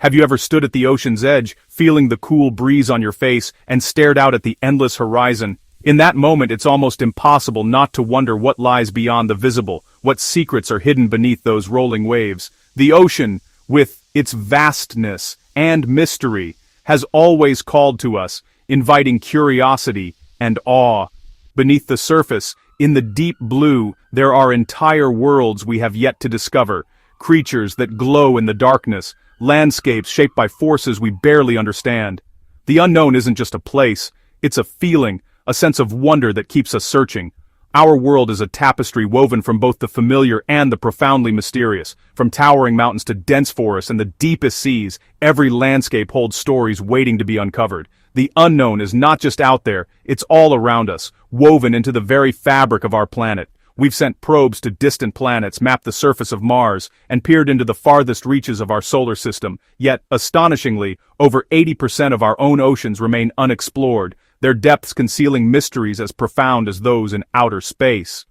Have you ever stood at the ocean's edge, feeling the cool breeze on your face, and stared out at the endless horizon? In that moment it's almost impossible not to wonder what lies beyond the visible, what secrets are hidden beneath those rolling waves. The ocean, with its vastness and mystery, has always called to us, inviting curiosity and awe. Beneath the surface, in the deep blue, there are entire worlds we have yet to discover, creatures that glow in the darkness, landscapes shaped by forces we barely understand. The unknown isn't just a place, it's a feeling, a sense of wonder that keeps us searching. Our world is a tapestry woven from both the familiar and the profoundly mysterious. From towering mountains to dense forests and the deepest seas, every landscape holds stories waiting to be uncovered. The unknown is not just out there, it's all around us, woven into the very fabric of our planet. We've sent probes to distant planets, mapped the surface of Mars, and peered into the farthest reaches of our solar system. Yet, astonishingly, over 80% of our own oceans remain unexplored, their depths concealing mysteries as profound as those in outer space.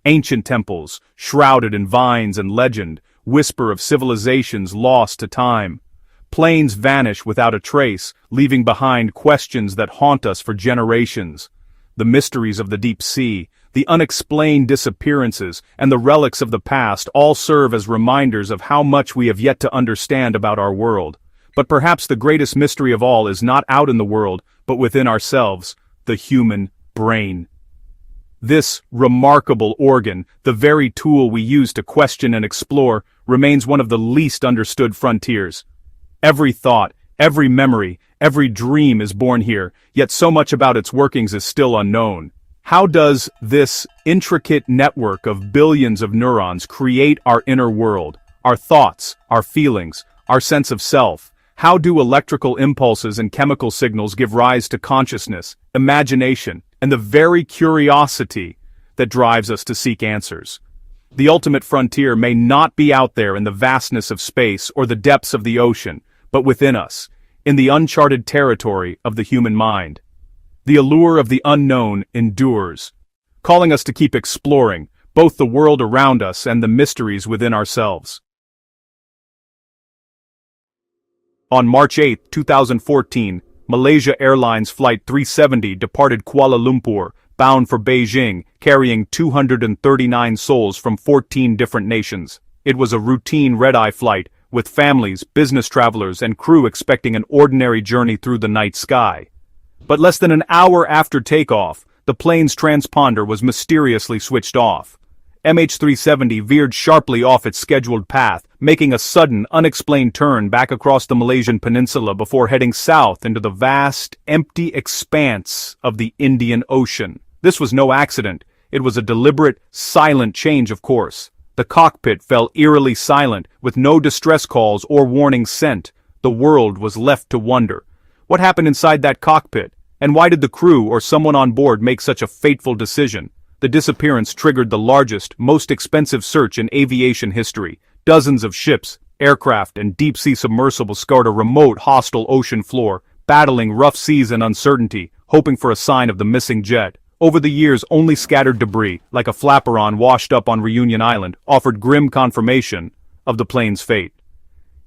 Ancient temples, shrouded in vines and legend, whisper of civilizations lost to time. Planes vanish without a trace, leaving behind questions that haunt us for generations. The mysteries of the deep sea, the unexplained disappearances, and the relics of the past all serve as reminders of how much we have yet to understand about our world. But perhaps the greatest mystery of all is not out in the world, but within ourselves, the human brain. This remarkable organ, the very tool we use to question and explore, remains one of the least understood frontiers. Every thought, every memory, every dream is born here, yet so much about its workings is still unknown. How does this intricate network of billions of neurons create our inner world, our thoughts, our feelings, our sense of self? How do electrical impulses and chemical signals give rise to consciousness, imagination, and the very curiosity that drives us to seek answers? The ultimate frontier may not be out there in the vastness of space or the depths of the ocean, but within us, in the uncharted territory of the human mind. The allure of the unknown endures, calling us to keep exploring both the world around us and the mysteries within ourselves. On March 8, 2014, Malaysia Airlines Flight 370 departed Kuala Lumpur, bound for Beijing, carrying 239 souls from 14 different nations. It was a routine red-eye flight, with families, business travelers, and crew expecting an ordinary journey through the night sky. But less than an hour after takeoff, the plane's transponder was mysteriously switched off. MH370 veered sharply off its scheduled path, making a sudden, unexplained turn back across the Malaysian peninsula before heading south into the vast, empty expanse of the Indian Ocean. This was no accident. It was a deliberate, silent change of course. The cockpit fell eerily silent, with no distress calls or warnings sent. The world was left to wonder. What happened inside that cockpit? And why did the crew or someone on board make such a fateful decision? The disappearance triggered the largest, most expensive search in aviation history. Dozens of ships, aircraft, and deep-sea submersibles scoured a remote, hostile ocean floor, battling rough seas and uncertainty, hoping for a sign of the missing jet. Over the years, only scattered debris, like a flaperon washed up on Reunion Island, offered grim confirmation of the plane's fate.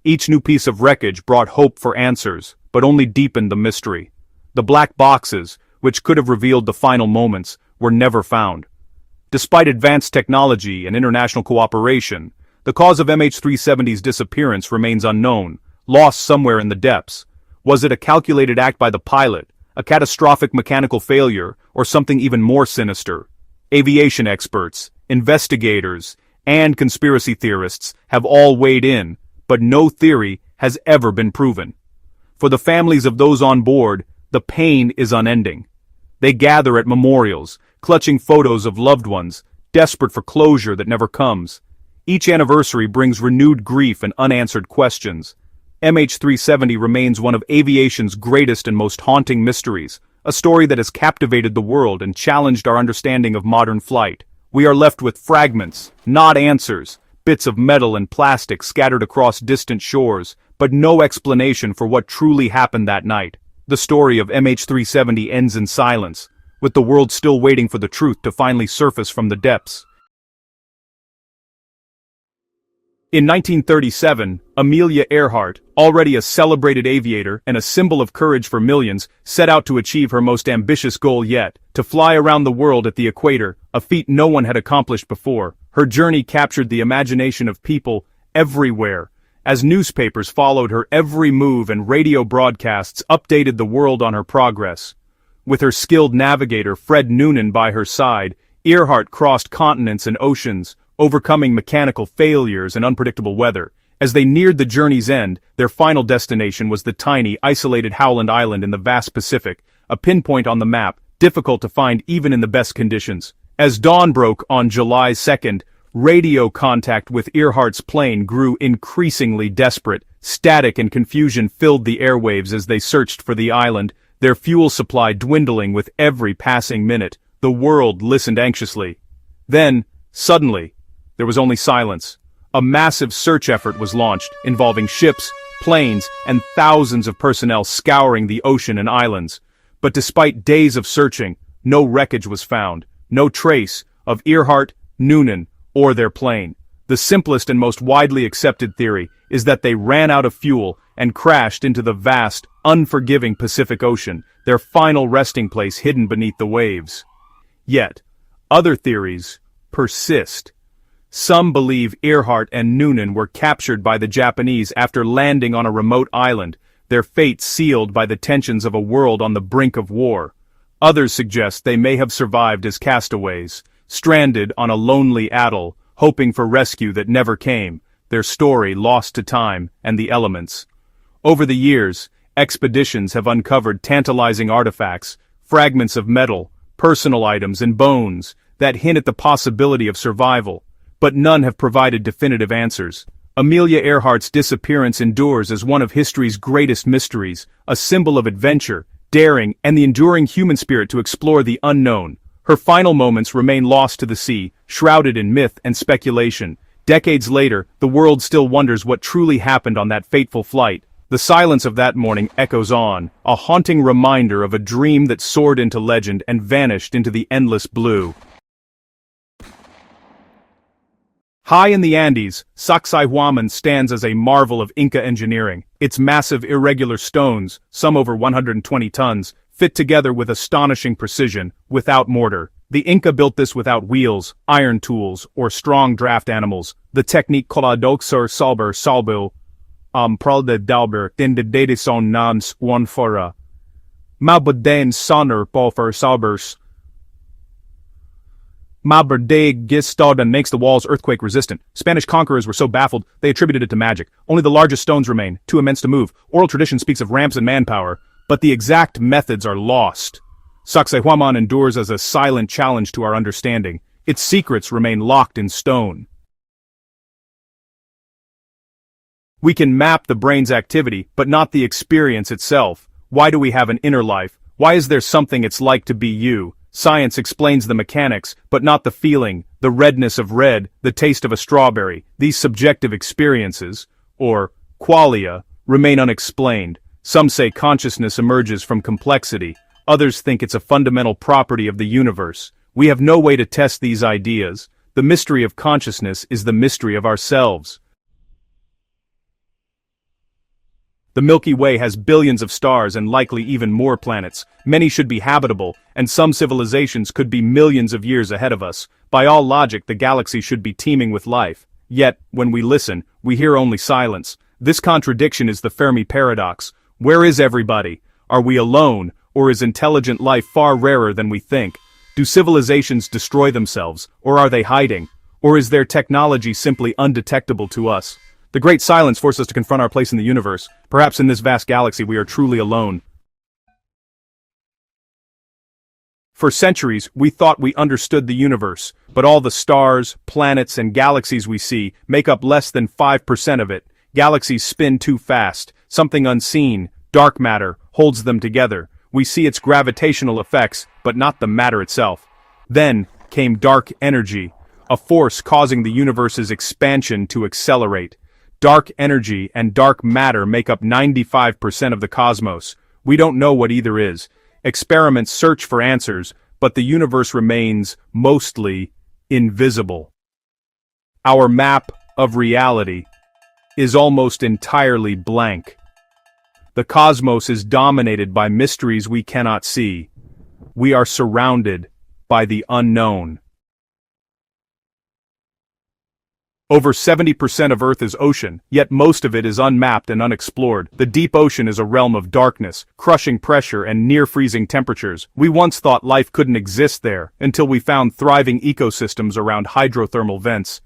Each new piece of wreckage brought hope for answers, but only deepened the mystery. The black boxes, which could have revealed the final moments, were never found. Despite advanced technology and international cooperation, the cause of MH370's disappearance remains unknown, lost somewhere in the depths. Was it a calculated act by the pilot, a catastrophic mechanical failure, or something even more sinister? Aviation experts, investigators, and conspiracy theorists have all weighed in, but no theory has ever been proven. For the families of those on board, the pain is unending. They gather at memorials, clutching photos of loved ones, desperate for closure that never comes. Each anniversary brings renewed grief and unanswered questions. MH370 remains one of aviation's greatest and most haunting mysteries, a story that has captivated the world and challenged our understanding of modern flight. We are left with fragments, not answers, bits of metal and plastic scattered across distant shores, but no explanation for what truly happened that night. The story of MH370 ends in silence, with the world still waiting for the truth to finally surface from the depths. In 1937, Amelia Earhart, already a celebrated aviator and a symbol of courage for millions, set out to achieve her most ambitious goal yet, to fly around the world at the equator, a feat no one had accomplished before. Her journey captured the imagination of people everywhere, as newspapers followed her every move and radio broadcasts updated the world on her progress. With her skilled navigator Fred Noonan by her side, Earhart crossed continents and oceans, overcoming mechanical failures and unpredictable weather. As they neared the journey's end, their final destination was the tiny, isolated Howland Island in the vast Pacific, a pinpoint on the map, difficult to find even in the best conditions. As dawn broke on July 2nd, radio contact with Earhart's plane grew increasingly desperate. Static and confusion filled the airwaves as they searched for the island, their fuel supply dwindling with every passing minute. The world listened anxiously. Then, suddenly, there was only silence. A massive search effort was launched, involving ships, planes, and thousands of personnel scouring the ocean and islands. But despite days of searching, no wreckage was found, no trace of Earhart, Noonan, or their plane. The simplest and most widely accepted theory is that they ran out of fuel and crashed into the vast, unforgiving Pacific Ocean, their final resting place hidden beneath the waves. Yet, other theories persist. Some believe Earhart and Noonan were captured by the Japanese after landing on a remote island, their fate sealed by the tensions of a world on the brink of war. Others suggest they may have survived as castaways, stranded on a lonely atoll, hoping for rescue that never came, their story lost to time and the elements. Over the years, expeditions have uncovered tantalizing artifacts, fragments of metal, personal items and bones that hint at the possibility of survival. But none have provided definitive answers. Amelia Earhart's disappearance endures as one of history's greatest mysteries, a symbol of adventure, daring, and the enduring human spirit to explore the unknown. Her final moments remain lost to the sea, shrouded in myth and speculation. Decades later, the world still wonders what truly happened on that fateful flight. The silence of that morning echoes on, a haunting reminder of a dream that soared into legend and vanished into the endless blue. High in the Andes, Sacsayhuaman stands as a marvel of Inca engineering. Its massive irregular stones, some over 120 tons, fit together with astonishing precision, without mortar. The Inca built this without wheels, iron tools, or strong draft animals. The technique Koladoksur Salber Salbil, Pralde Dalber, den de Dedison Nans Wanfora. Mabudain Sonner Bolfer Salbers. Maberde Gistaden makes the walls earthquake-resistant. Spanish conquerors were so baffled, they attributed it to magic. Only the largest stones remain, too immense to move. Oral tradition speaks of ramps and manpower, but the exact methods are lost. Sacsayhuaman endures as a silent challenge to our understanding. Its secrets remain locked in stone. We can map the brain's activity, but not the experience itself. Why do we have an inner life? Why is there something it's like to be you? Science explains the mechanics, but not the feeling, the redness of red, the taste of a strawberry. These subjective experiences, or qualia, remain unexplained. Some say consciousness emerges from complexity. Others think it's a fundamental property of the universe. We have no way to test these ideas. The mystery of consciousness is the mystery of ourselves. The Milky Way has billions of stars and likely even more planets. Many should be habitable, and some civilizations could be millions of years ahead of us. By all logic, the galaxy should be teeming with life. Yet, when we listen, we hear only silence. This contradiction is the Fermi paradox. Where is everybody? Are we alone, or is intelligent life far rarer than we think? Do civilizations destroy themselves, or are they hiding? Or is their technology simply undetectable to us? The great silence forces us to confront our place in the universe. Perhaps in this vast galaxy we are truly alone. For centuries, we thought we understood the universe, but all the stars, planets, and galaxies we see make up less than 5% of it. Galaxies spin too fast. Something unseen, dark matter, holds them together. We see its gravitational effects, but not the matter itself. Then came dark energy, a force causing the universe's expansion to accelerate. Dark energy and dark matter make up 95% of the cosmos. We don't know what either is. Experiments search for answers, but the universe remains mostly invisible. Our map of reality, is almost entirely blank. The cosmos is dominated by mysteries we cannot see. We are surrounded by the unknown. Over 70% of Earth is ocean, yet most of it is unmapped and unexplored. The deep ocean is a realm of darkness, crushing pressure and near-freezing temperatures. We once thought life couldn't exist there, until we found thriving ecosystems around hydrothermal vents.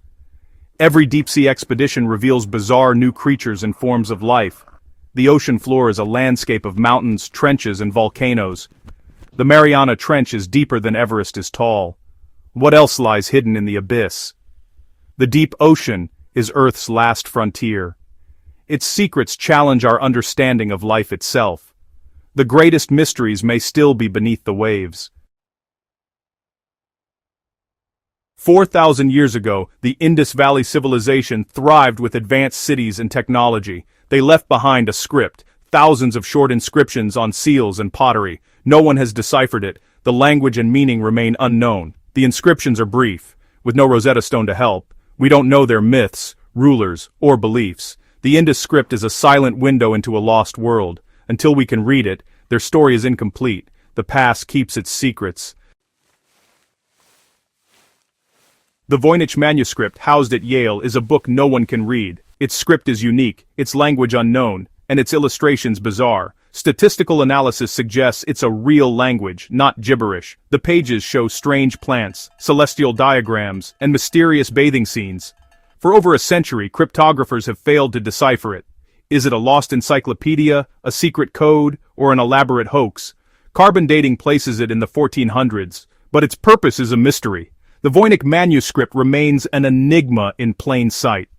Every deep-sea expedition reveals bizarre new creatures and forms of life. The ocean floor is a landscape of mountains, trenches, and volcanoes. The Mariana Trench is deeper than Everest is tall. What else lies hidden in the abyss? The deep ocean is Earth's last frontier. Its secrets challenge our understanding of life itself. The greatest mysteries may still be beneath the waves. 4,000 years ago, the Indus Valley civilization thrived with advanced cities and technology. They left behind a script, thousands of short inscriptions on seals and pottery. No one has deciphered it. The language and meaning remain unknown. The inscriptions are brief, with no Rosetta Stone to help. We don't know their myths, rulers, or beliefs. The Indus script is a silent window into a lost world. Until we can read it, their story is incomplete. The past keeps its secrets. The Voynich manuscript, housed at Yale, is a book no one can read. Its script is unique, its language unknown, and its illustrations bizarre. Statistical analysis suggests it's a real language, not gibberish. The pages show strange plants, celestial diagrams, and mysterious bathing scenes. For over a century, cryptographers have failed to decipher it. Is it a lost encyclopedia, a secret code, or an elaborate hoax? Carbon dating places it in the 1400s, but its purpose is a mystery. The Voynich manuscript remains an enigma in plain sight.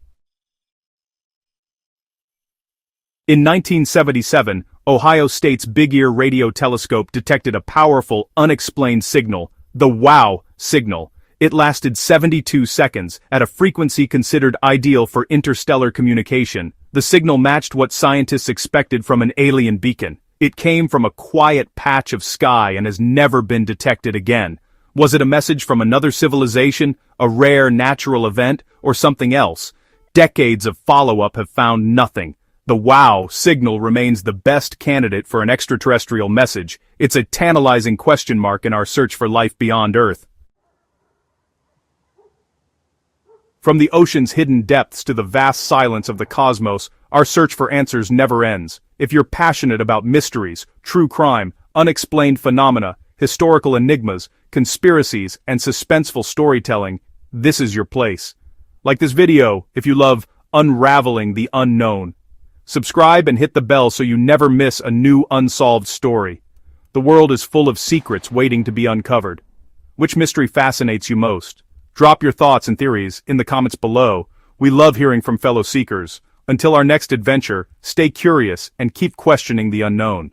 In 1977, Ohio State's Big Ear radio telescope detected a powerful, unexplained signal, the WOW signal. It lasted 72 seconds, at a frequency considered ideal for interstellar communication. The signal matched what scientists expected from an alien beacon. It came from a quiet patch of sky and has never been detected again. Was it a message from another civilization, a rare natural event, or something else? Decades of follow-up have found nothing. The WOW signal remains the best candidate for an extraterrestrial message. It's a tantalizing question mark in our search for life beyond Earth. From the ocean's hidden depths to the vast silence of the cosmos, our search for answers never ends. If you're passionate about mysteries, true crime, unexplained phenomena, historical enigmas, conspiracies, and suspenseful storytelling, this is your place. Like this video if you love unraveling the unknown. Subscribe and hit the bell so you never miss a new unsolved story. The world is full of secrets waiting to be uncovered. Which mystery fascinates you most? Drop your thoughts and theories in the comments below. We love hearing from fellow seekers. Until our next adventure, stay curious and keep questioning the unknown.